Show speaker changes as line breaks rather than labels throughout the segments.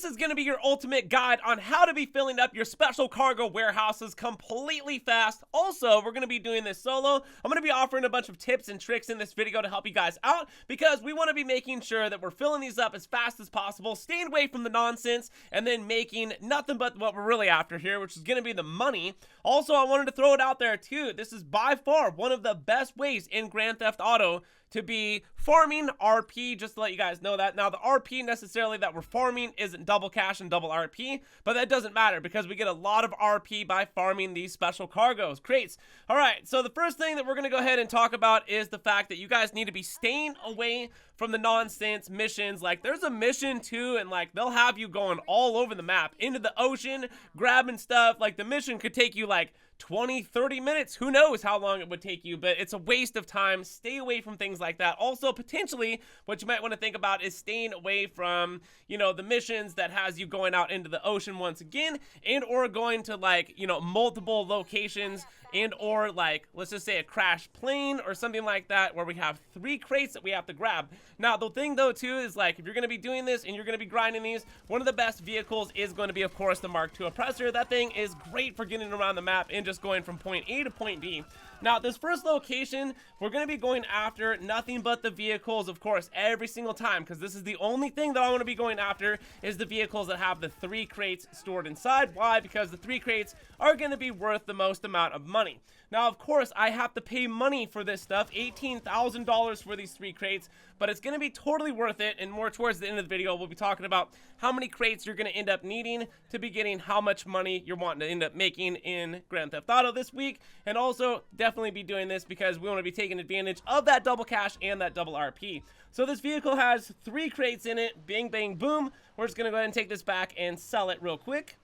this is going to be your ultimate guide on how to be filling up your special cargo warehouses completely fast. Also, we're going to be doing this solo. I'm going to be offering a bunch of tips and tricks in this video to help you guys out, because we want to be making sure that we're filling these up as fast as possible, staying away from the nonsense, and then making nothing but what we're really after here, which is going to be the money. Also, I wanted to throw it out there too. This is by far one of the best ways in Grand Theft Auto to be farming RP, just to let you guys know that. Now, the RP necessarily that we're farming isn't double cash and double RP, but that doesn't matter because we get a lot of RP by farming these special cargoes, crates. All right, so the first thing that we're gonna go ahead and talk about is the fact that you guys need to be staying away from the nonsense missions. Like, there's a mission too, and like they'll have you going all over the map, into the ocean, grabbing stuff. Like, the mission could take you like 20-30 minutes, who knows how long it would take you, but it's a waste of time. Stay away from things like that. Also, potentially what you might want to think about is staying away from, you know, the missions that has you going out into the ocean once again, and or going to, like, you know, multiple locations, and or like, let's just say a crashed plane or something like that, where we have 3 crates that we have to grab. Now, the thing though too is, like, if you're going to be doing this and you're going to be grinding these, one of the best vehicles is going to be, of course, the Mark II oppressor. That thing is great for getting around the map and just going from point A to point B. Now, this first location, we're going to be going after nothing but the vehicles, of course, every single time, because this is the only thing that I want to be going after, is the vehicles that have the 3 crates stored inside. Why? Because the 3 crates are going to be worth the most amount of money. Now, of course, I have to pay money for this stuff, $18,000 for these 3 crates, but it's going to be totally worth it. And more towards the end of the video, we'll be talking about how many crates you're going to end up needing to be getting how much money you're wanting to end up making in Grand Theft Auto this week. And also, definitely be doing this because we want to be taking advantage of that double cash and that double RP. So this vehicle has 3 crates in it. Bing, bang, boom. We're just going to go ahead and take this back and sell it real quick.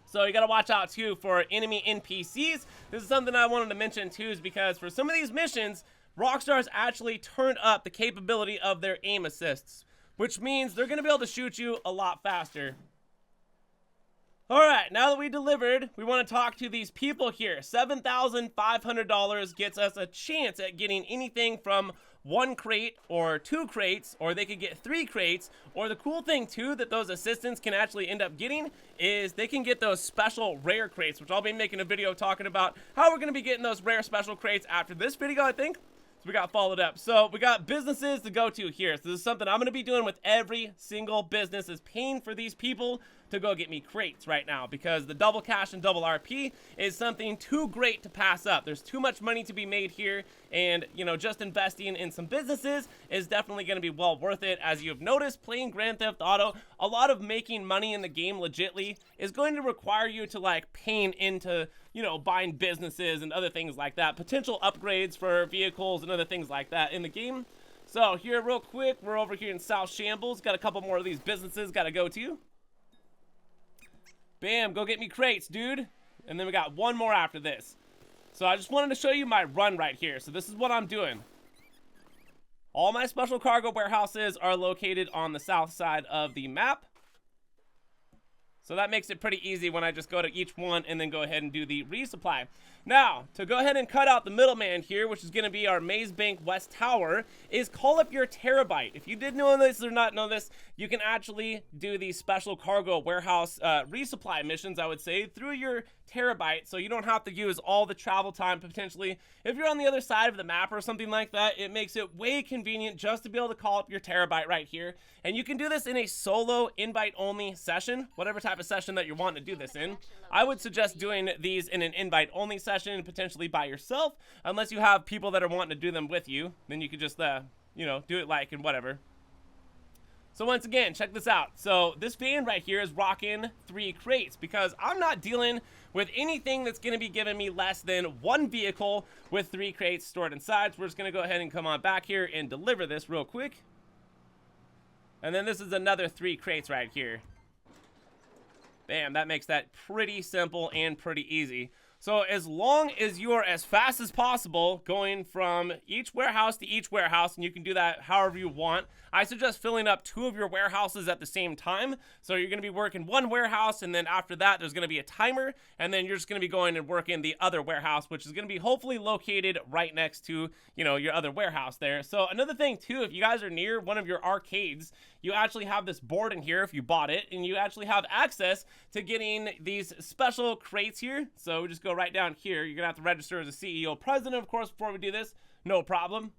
So you gotta watch out too for enemy NPCs. This is something I wanted to mention too, is because for some of these missions, Rockstar's actually turned up the capability of their aim assists, which means they're gonna be able to shoot you a lot faster. Alright, now that we delivered, we want to talk to these people here. $7,500 gets us a chance at getting anything from 1 crate or 2 crates, or they could get 3 crates. Or the cool thing too that those assistants can actually end up getting is they can get those special rare crates, which I'll be making a video talking about how we're going to be getting those rare special crates after this video, I think. We got followed up. So we got businesses to go to here. So this is something I'm going to be doing with every single business, is paying for these people to go get me crates right now, because the double cash and double RP is something too great to pass up. There's too much money to be made here, and, you know, just investing in some businesses is definitely going to be well worth it. As you've noticed, playing Grand Theft Auto, a lot of making money in the game legitly is going to require you to, like, paying into, you know, buying businesses and other things like that, potential upgrades for vehicles and other things like that in the game. So here, real quick, we're over here in South Shambles. Got a couple more of these businesses got to go to. Bam, go get me crates, dude. And then we got one more after this. So I just wanted to show you my run right here. So this is what I'm doing. All my special cargo warehouses are located on the south side of the map. So that makes it pretty easy when I just go to each one and then go ahead and do the resupply. Now, to go ahead and cut out the middleman here, which is going to be our Maze Bank West Tower, is call up your terabyte. If you did know this or not know this, you can actually do these special cargo warehouse resupply missions, I would say, through your terabyte, so you don't have to use all the travel time potentially. If you're on the other side of the map or something like that, it makes it way convenient just to be able to call up your terabyte right here. And you can do this in a solo invite-only session, whatever type of session that you're wanting to do this in. I would suggest doing these in an invite-only session, potentially by yourself, unless you have people that are wanting to do them with you. Then you could just, you know, do it like and whatever. So once again, check this out. So this van right here is rocking 3 crates because I'm not dealing with anything that's going to be giving me less than 1 vehicle with 3 crates stored inside. So we're just going to go ahead and come on back here and deliver this real quick. And then this is another 3 crates right here. Bam, that makes that pretty simple and pretty easy. So as long as you are as fast as possible going from each warehouse to each warehouse, and you can do that however you want, I suggest filling up 2 of your warehouses at the same time. So you're going to be working one warehouse, and then after that there's going to be a timer, and then you're just going to be going and working the other warehouse, which is going to be hopefully located right next to, you know, your other warehouse there. So another thing too, if you guys are near one of your arcades, you actually have this board in here if you bought it, and you actually have access to getting these special crates here. So we just go right down here. You're gonna have to register as a CEO president, of course, before we do this. No problem.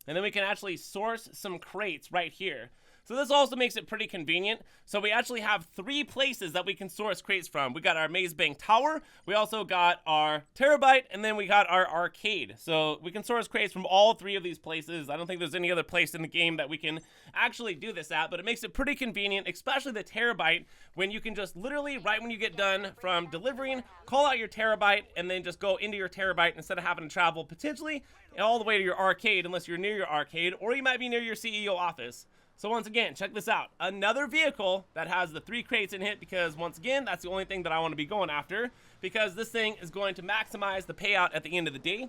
And then we can actually source some crates right here. So this also makes it pretty convenient. So we actually have 3 places that we can source crates from. We got our Maze Bank Tower, we also got our Terabyte, and then we got our arcade. So we can source crates from all 3 of these places. I don't think there's any other place in the game that we can actually do this at, but it makes it pretty convenient, especially the Terabyte, when you can just literally, right when you get done from delivering, call out your Terabyte, and then just go into your Terabyte instead of having to travel potentially all the way to your arcade, unless you're near your arcade, or you might be near your CEO office. So once again, check this out. Another vehicle that has the 3 crates in it, because once again, that's the only thing that I want to be going after, because this thing is going to maximize the payout at the end of the day.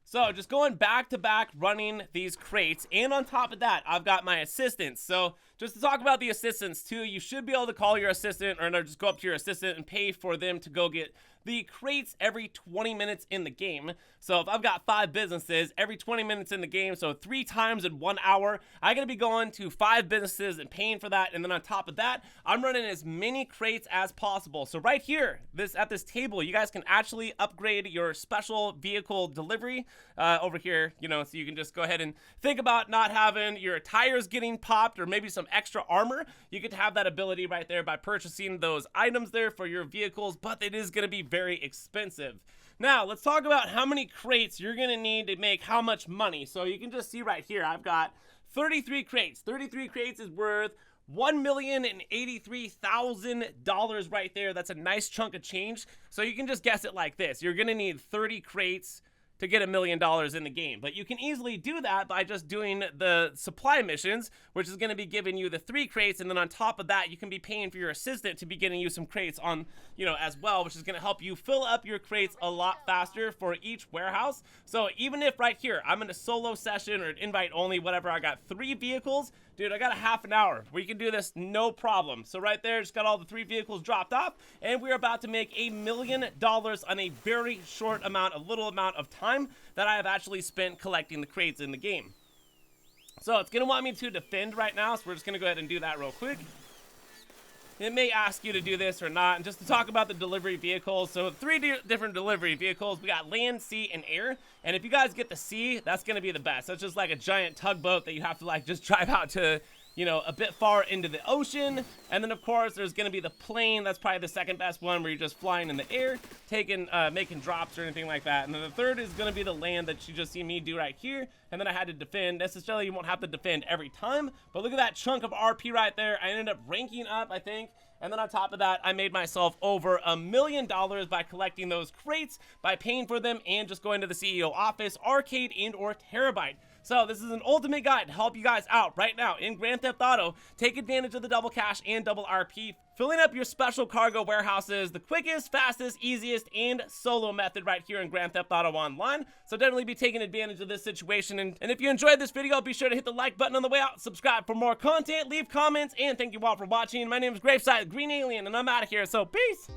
So just going back to back running these crates, and on top of that, I've got my assistants. So just to talk about the assistants too, you should be able to call your assistant, or no, just go up to your assistant and pay for them to go get the crates every 20 minutes in the game. So if I've got 5 businesses every 20 minutes in the game, so 3 times in 1 hour, I'm gonna be going to 5 businesses and paying for that. And then on top of that, I'm running as many crates as possible. So right here, at this table, you guys can actually upgrade your special vehicle delivery over here, you know, so you can just go ahead and think about not having your tires getting popped or maybe some extra armor. You get to have that ability right there by purchasing those items there for your vehicles, but it is going to be very expensive. Now, let's talk about how many crates you're going to need to make how much money. So you can just see right here, I've got 33 crates. 33 crates is worth $1,083,000 right there. That's a nice chunk of change. So you can just guess it like this. You're going to need 30 crates to get $1 million in the game. But you can easily do that by just doing the supply missions, which is going to be giving you the 3 crates, and then on top of that, you can be paying for your assistant to be getting you some crates on, you know, as well, which is going to help you fill up your crates a lot faster for each warehouse. So even if right here, I'm in a solo session or an invite only, whatever, I got 3 vehicles, dude, I got a half an hour where you can do this no problem. So right there, just got all the 3 vehicles dropped off, and we're about to make $1 million on a very short amount, a little amount of time that I have actually spent collecting the crates in the game. So it's gonna want me to defend right now, so we're just gonna go ahead and do that real quick. It may ask you to do this or not. And just to talk about the delivery vehicles, so 3 different delivery vehicles. We got land, sea, and air. And if you guys get the sea, that's gonna be the best. That's just like a giant tugboat that you have to like just drive out to, you know, a bit far into the ocean. And then of course there's gonna be the plane. That's probably the second best one, where you're just flying in the air, making drops or anything like that. And then the third is gonna be the land that you just see me do right here. And then I had to defend. Necessarily you won't have to defend every time, but look at that chunk of RP right there. I ended up ranking up, I think. And then on top of that, I made myself over $1 million by collecting those crates, by paying for them, and just going to the CEO office, arcade, and or Terabyte. So this is an ultimate guide to help you guys out right now in Grand Theft Auto. Take advantage of the double cash and double RP. Filling up your special cargo warehouses, the quickest, fastest, easiest, and solo method right here in Grand Theft Auto Online. So definitely be taking advantage of this situation. And if you enjoyed this video, be sure to hit the like button on the way out, subscribe for more content, leave comments, and thank you all for watching. My name is GRAVESIGHT, Green Alien, and I'm out of here, so peace!